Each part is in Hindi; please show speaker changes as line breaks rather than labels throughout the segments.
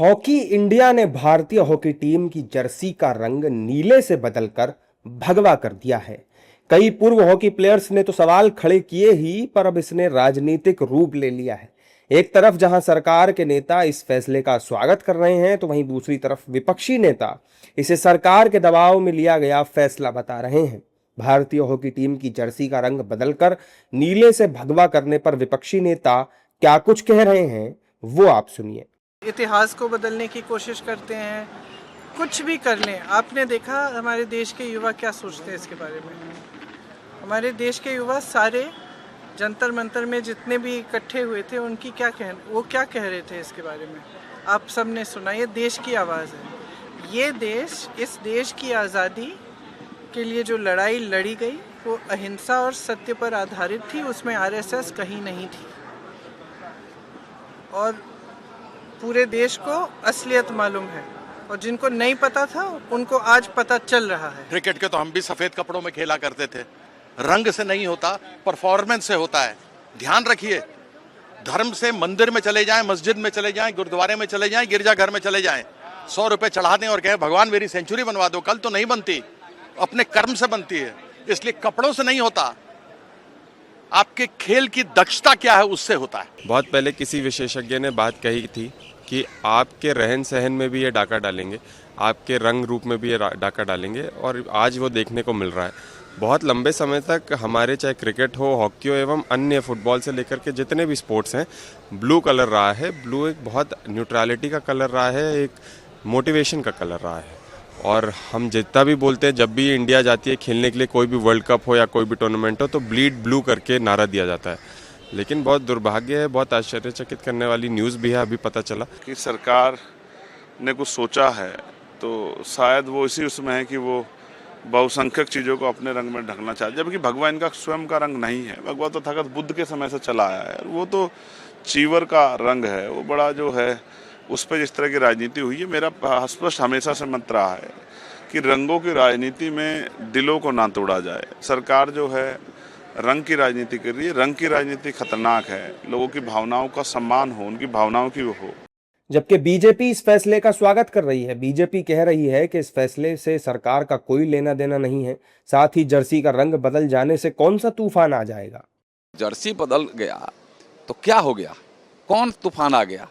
हॉकी इंडिया ने भारतीय हॉकी टीम की जर्सी का रंग नीले से बदलकर भगवा कर दिया है। कई पूर्व हॉकी प्लेयर्स ने तो सवाल खड़े किए ही, पर अब इसने राजनीतिक रूप ले लिया है। एक तरफ जहां सरकार के नेता इस फैसले का स्वागत कर रहे हैं, तो वहीं दूसरी तरफ विपक्षी नेता इसे सरकार के दबाव में लिया गया फैसला बता रहे हैं। भारतीय हॉकी टीम की जर्सी का रंग बदलकर नीले से भगवा करने पर विपक्षी नेता क्या कुछ कह रहे हैं, वो आप सुनिए।
इतिहास को बदलने की कोशिश करते हैं, कुछ भी कर लें। आपने देखा हमारे देश के युवा क्या सोचते हैं इसके बारे में। हमारे देश के युवा सारे जंतर मंतर में जितने भी इकट्ठे हुए थे, उनकी वो क्या कह रहे थे इसके बारे में आप सब ने सुना। ये देश की आवाज़ है। ये देश, इस देश की आज़ादी के लिए जो लड़ाई लड़ी गई वो अहिंसा और सत्य पर आधारित थी। उसमें आरएसएस कहीं नहीं थी और पूरे देश को असलियत मालूम है, और जिनको नहीं पता था उनको आज पता चल रहा है।
क्रिकेट के तो हम भी सफेद कपड़ों में खेला करते थे। रंग से नहीं होता, परफॉर्मेंस से होता है। ध्यान रखिए, धर्म से मंदिर में चले जाएं, मस्जिद में चले जाएं, गुरुद्वारे में चले जाएं, गिरजाघर में चले जाएं, 100 रुपए चढ़ा दें और कहें भगवान मेरी सेंचुरी बनवा दो, कल तो नहीं बनती, अपने कर्म से बनती है। इसलिए कपड़ों से नहीं होता, आपके खेल की दक्षता क्या है उससे होता है।
बहुत पहले किसी विशेषज्ञ ने बात कही थी कि आपके रहन सहन में भी ये डाका डालेंगे, आपके रंग रूप में भी ये डाका डालेंगे, और आज वो देखने को मिल रहा है। बहुत लंबे समय तक हमारे चाहे क्रिकेट हो, हॉकी हो एवं अन्य फुटबॉल से लेकर के जितने भी स्पोर्ट्स हैं, ब्लू कलर रहा है। ब्लू एक बहुत न्यूट्रलिटी का कलर रहा है, एक मोटिवेशन का कलर रहा है। और हम जितना भी बोलते हैं, जब भी इंडिया जाती है खेलने के लिए, कोई भी वर्ल्ड कप हो या कोई भी टूर्नामेंट हो, तो ब्लीड ब्लू करके नारा दिया जाता है। लेकिन बहुत दुर्भाग्य है, बहुत आश्चर्यचकित करने वाली न्यूज़ भी है, अभी पता चला
कि सरकार ने कुछ सोचा है, तो शायद वो इसी उसमें है कि वो बहुसंख्यक चीज़ों को अपने रंग में ढकना चाहते, जबकि भगवा इनका स्वयं का रंग नहीं है। भगवा तो तखत बुद्ध के समय से चला आया है, वो तो चीवर का रंग है। वो बड़ा जो है उस पर जिस तरह की राजनीति हुई है, मेरा स्पष्ट हमेशा से मंत्र रहा है कि रंगों की राजनीति में दिलों को ना तोड़ा जाए। सरकार जो है रंग की राजनीति कर रही है। रंग की राजनीति खतरनाक है। लोगों की भावनाओं का सम्मान हो, उनकी भावनाओं की वो हो।
जबकि बीजेपी इस फैसले का स्वागत कर रही है। बीजेपी कह रही है कि इस फैसले से सरकार का कोई लेना देना नहीं है। साथ ही जर्सी का रंग बदल जाने से कौन सा तूफान आ जाएगा।
जर्सी बदल गया तो क्या हो गया, कौन तूफान आ गया।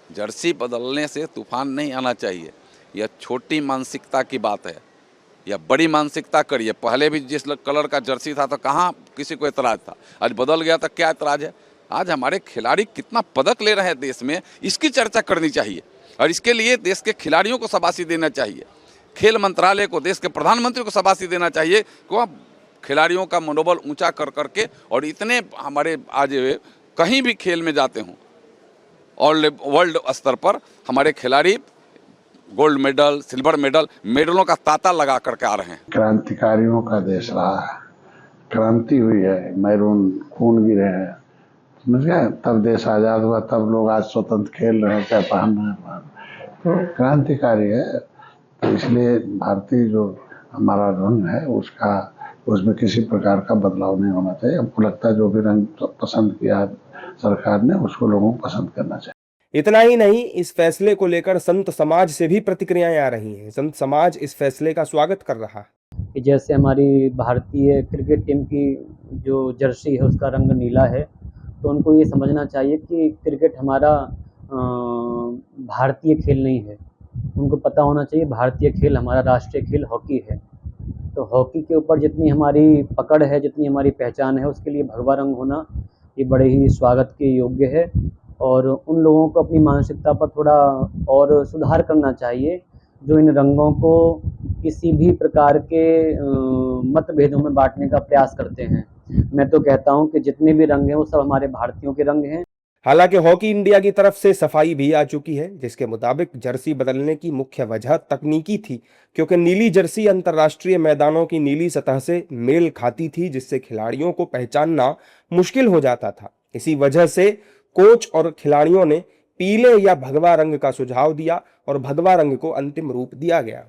जर्सी बदलने से तूफान नहीं आना चाहिए। यह छोटी मानसिकता की बात है, या बड़ी मानसिकता करिए। पहले भी जिस कलर का जर्सी था तो कहाँ किसी को एतराज़ था, आज बदल गया तो क्या एतराज़ है। आज हमारे खिलाड़ी कितना पदक ले रहे हैं देश में, इसकी चर्चा करनी चाहिए, और इसके लिए देश के खिलाड़ियों को शाबाशी देना चाहिए। खेल मंत्रालय को, देश के प्रधानमंत्री को शाबाशी देना चाहिए कि वह खिलाड़ियों का मनोबल ऊंचा कर करके, और इतने हमारे आज कहीं भी खेल में जाते हों और वर्ल्ड स्तर पर हमारे खिलाड़ी गोल्ड मेडल, सिल्वर मेडल, मेडलों का तांता लगा करके आ रहे हैं।
क्रांतिकारियों का देश रहा है, क्रांति हुई है, मैरून खून गिरे हैं, समझ गए। तब देश आज़ाद हुआ, तब लोग आज स्वतंत्र खेल रहे हैं, क्या पहन रहे हैं, तो क्रांतिकारी है। तो इसलिए भारतीय जो हमारा रंग है उसमें किसी प्रकार का बदलाव नहीं होना चाहिए। हमको लगता है जो भी रंग पसंद किया सरकार ने, उसको लोगों को पसंद करना चाहिए।
इतना ही नहीं, इस फैसले को लेकर संत समाज से भी प्रतिक्रियाएं आ रही हैं। संत समाज इस फैसले का स्वागत कर रहा है।
जैसे हमारी भारतीय क्रिकेट टीम की जो जर्सी है उसका रंग नीला है, तो उनको ये समझना चाहिए कि क्रिकेट हमारा भारतीय खेल नहीं है। उनको पता होना चाहिए भारतीय खेल, हमारा राष्ट्रीय खेल हॉकी है। तो हॉकी के ऊपर जितनी हमारी पकड़ है, जितनी हमारी पहचान है, उसके लिए भगवा रंग होना ये बड़े ही स्वागत के योग्य है। और उन लोगों को अपनी मानसिकता पर थोड़ा और सुधार करना चाहिए जो इन रंगों को किसी भी प्रकार के मतभेदों में बांटने का प्रयास करते हैं। मैं तो कहता हूं कि जितने भी रंग हैं वो सब हमारे भारतीयों के रंग हैं।
हालांकि हॉकी इंडिया की तरफ से सफाई भी आ चुकी है, जिसके मुताबिक जर्सी बदलने की मुख्य वजह तकनीकी थी, क्योंकि नीली जर्सी अंतर्राष्ट्रीय मैदानों की नीली सतह से मेल खाती थी, जिससे खिलाड़ियों को पहचानना मुश्किल हो जाता था। इसी वजह से कोच और खिलाड़ियों ने पीले या भगवा रंग का सुझाव दिया और भगवा रंग को अंतिम रूप दिया गया।